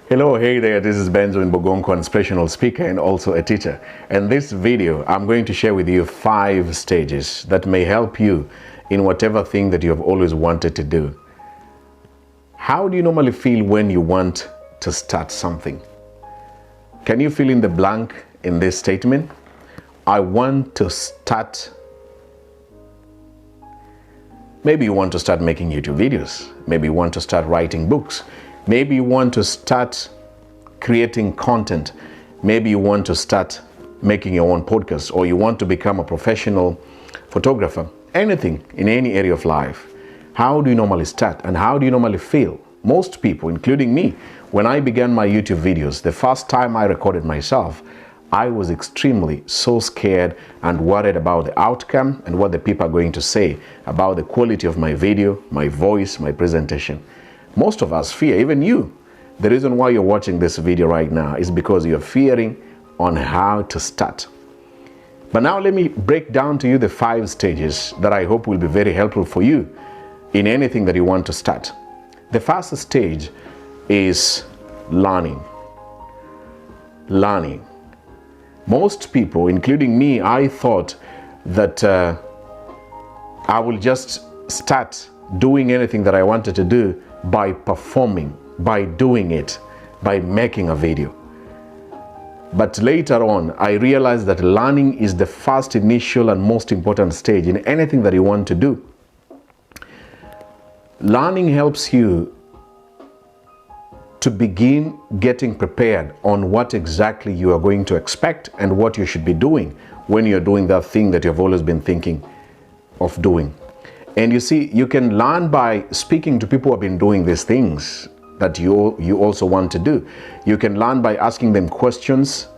Hello, hey there, this is Benzo Bogonko, an inspirational speaker and also a teacher. In this video, I'm going to share with you 5 stages that may help you in whatever thing that you have always wanted to do. How do you normally feel when you want to start something? Can you fill in the blank in this statement? I want to start. Maybe you want to start making YouTube videos. Maybe you want to start writing books. Maybe you want to start creating content. Maybe you want to start making your own podcast, or you want to become a professional photographer. Anything in any area of life. How do you normally start and how do you normally feel? Most people, including me, when I began my YouTube videos, the first time I recorded myself, I was extremely so scared and worried about the outcome and what the people are going to say about the quality of my video, my voice, my presentation. Most of us fear, even you. The reason why you're watching this video right now is because you're fearing on how to start. But now let me break down to you the 5 stages that I hope will be very helpful for you in anything that you want to start. The first stage is learning. Learning. Most people, including me, I thought that I will just start doing anything that I wanted to do by performing, by doing it, by making a video. But later on, I realized that learning is the first initial and most important stage in anything that you want to do. Learning helps you to begin getting prepared on what exactly you are going to expect and what you should be doing when you're doing that thing that you've always been thinking of doing. And you see, you can learn by speaking to people who have been doing these things that you also want to do. You can learn by asking them questions,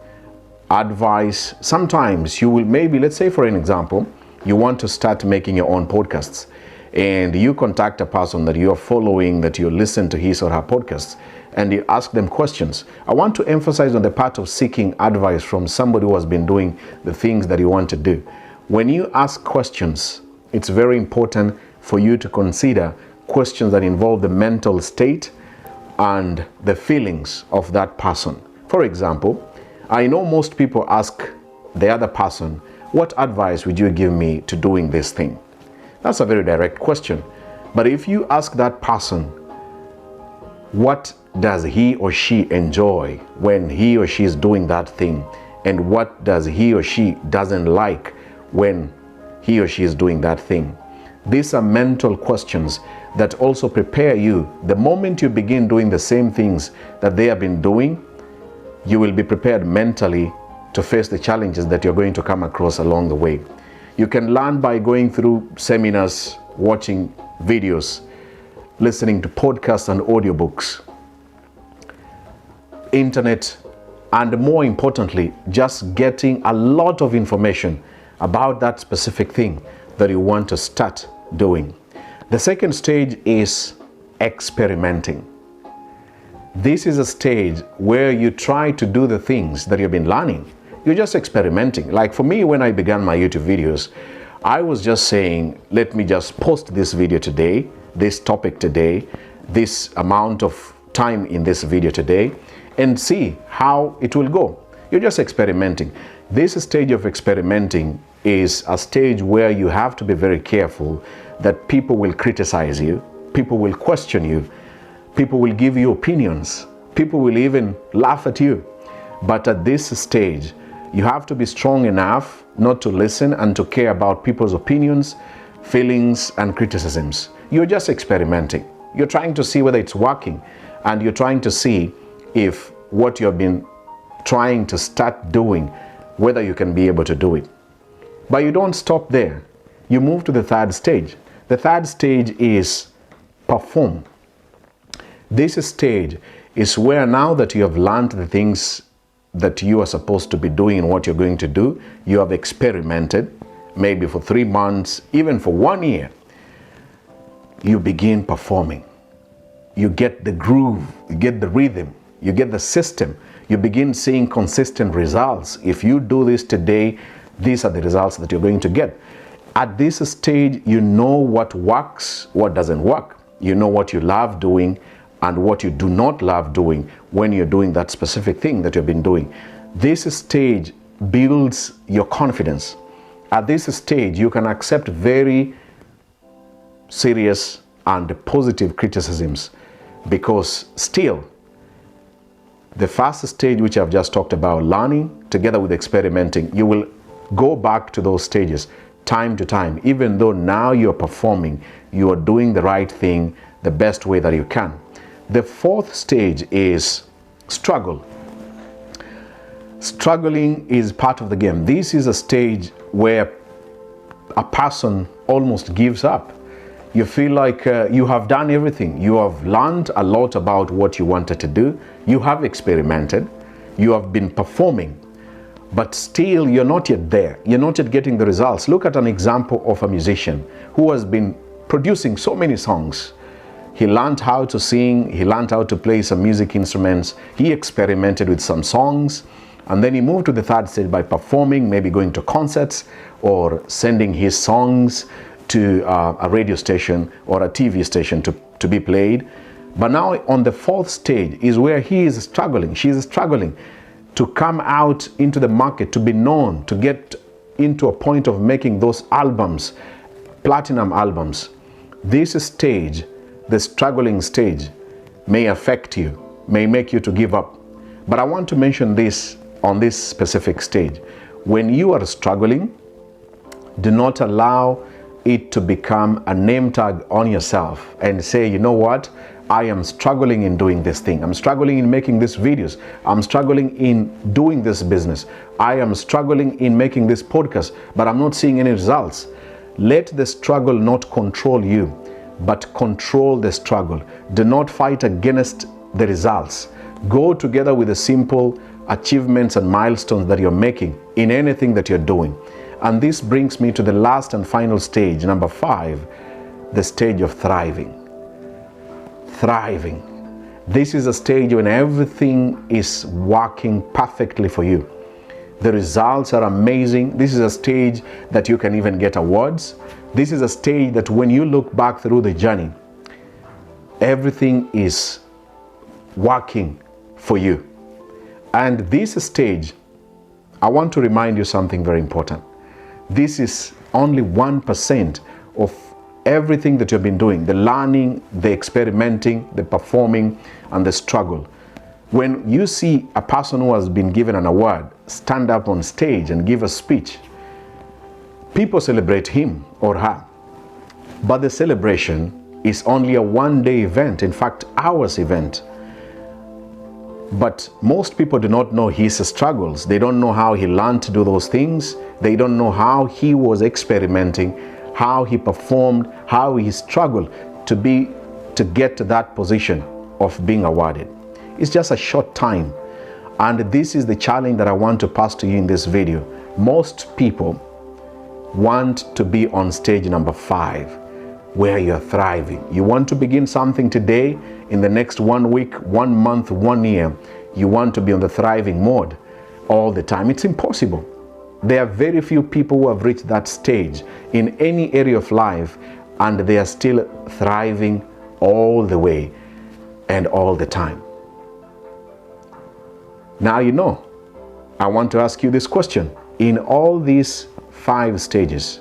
advice. Sometimes you will maybe, let's say for an example, you want to start making your own podcasts and you contact a person that you're following, that you listen to his or her podcasts, and you ask them questions. I want to emphasize on the part of seeking advice from somebody who has been doing the things that you want to do. When you ask questions, it's very important for you to consider questions that involve the mental state and the feelings of that person. For example, I know most people ask the other person, what advice would you give me to doing this thing? That's a very direct question. But if you ask that person, what does he or she enjoy when he or she is doing that thing? And what does he or she doesn't like when he or she is doing that thing? These are mental questions that also prepare you. The moment you begin doing the same things that they have been doing, you will be prepared mentally to face the challenges that you're going to come across along the way. You can learn by going through seminars, watching videos, listening to podcasts and audiobooks, internet, and more importantly, just getting a lot of information about that specific thing that you want to start doing. The second stage is experimenting. This is a stage where you try to do the things that you've been learning. You're just experimenting. Like for me, when I began my YouTube videos, I was just saying, let me just post this video today, this topic today, this amount of time in this video today, and see how it will go. You're just experimenting. This stage of experimenting is a stage where you have to be very careful that people will criticize you, people will question you, people will give you opinions, people will even laugh at you. But at this stage, you have to be strong enough not to listen and to care about people's opinions, feelings, and criticisms. You're just experimenting. You're trying to see whether it's working, and you're trying to see if what you've been trying to start doing, whether you can be able to do it. But you don't stop there. You move to the third stage. The third stage is perform. This stage is where now that you have learned the things that you are supposed to be doing and what you're going to do, you have experimented, maybe for 3 months, even for 1 year, you begin performing. You get the groove, you get the rhythm, you get the system, you begin seeing consistent results. If you do this today, these are the results that you're going to get. At this stage, you know what works, what doesn't work. You know what you love doing and what you do not love doing when you're doing that specific thing that you've been doing. This stage builds your confidence. At this stage, you can accept very serious and positive criticisms, because still, the first stage, which I've just talked about, learning together with experimenting, you will go back to those stages time to time. Even though now you're performing, you are doing the right thing the best way that you can. The fourth stage is struggle. Struggling is part of the game. This is a stage where a person almost gives up. You feel like you have done everything. You have learned a lot about what you wanted to do. You have experimented. You have been performing. But still, you're not yet there. You're not yet getting the results. Look at an example of a musician who has been producing so many songs. He learned how to sing. He learned how to play some music instruments. He experimented with some songs. And then he moved to the third stage by performing, maybe going to concerts or sending his songs to a radio station or a TV station to be played. But now on the fourth stage is where he is struggling. She is struggling to come out into the market, to be known, to get into a point of making those albums, platinum albums. This stage, the struggling stage, may affect you, may make you to give up. But I want to mention this on this specific stage. When you are struggling, do not allow it to become a name tag on yourself and say, you know what, I am struggling in doing this thing. I'm struggling in making these videos. I'm struggling in doing this business. I am struggling in making this podcast, but I'm not seeing any results. Let the struggle not control you, but control the struggle. Do not fight against the results. Go together with the simple achievements and milestones that you're making in anything that you're doing. And this brings me to the last and final stage, number 5, the stage of thriving. Thriving. This is a stage when everything is working perfectly for you. The results are amazing. This is a stage that you can even get awards. This is a stage that when you look back through the journey, everything is working for you. And this stage, I want to remind you something very important. This is only 1% of everything that you've been doing, the learning, the experimenting, the performing, and the struggle. When you see a person who has been given an award stand up on stage and give a speech, people celebrate him or her. But the celebration is only a one-day event, in fact, hours event. But most people do not know his struggles. They don't know how he learned to do those things. They don't know how he was experimenting, how he performed, how he struggled to get to that position of being awarded. It's just a short time. And this is the challenge that I want to pass to you in this video. Most people want to be on stage number 5, where you're thriving. You want to begin something today, in the next 1 week, 1 month, 1 year, you want to be on the thriving mode all the time. It's impossible. There are very few people who have reached that stage in any area of life, and they are still thriving all the way and all the time. Now you know, I want to ask you this question. In all these 5 stages,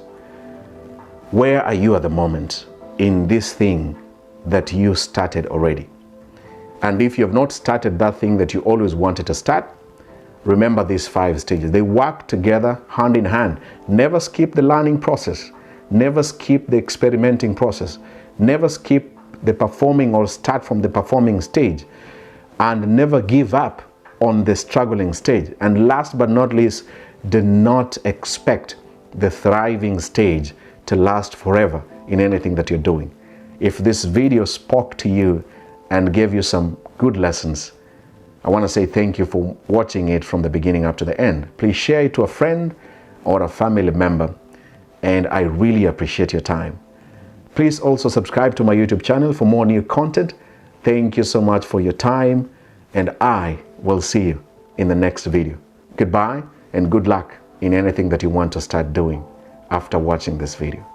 where are you at the moment in this thing that you started already? And if you have not started that thing that you always wanted to start, remember these 5 stages. They work together hand in hand. Never skip the learning process. Never skip the experimenting process. Never skip the performing or start from the performing stage. And never give up on the struggling stage. And last but not least, do not expect the thriving stage to last forever in anything that you're doing. If this video spoke to you and gave you some good lessons, I want to say thank you for watching it from the beginning up to the end. Please share it to a friend or a family member, and I really appreciate your time. Please also subscribe to my YouTube channel for more new content. Thank you so much for your time, and I will see you in the next video. Goodbye and good luck in anything that you want to start doing after watching this video.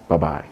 Bye-bye.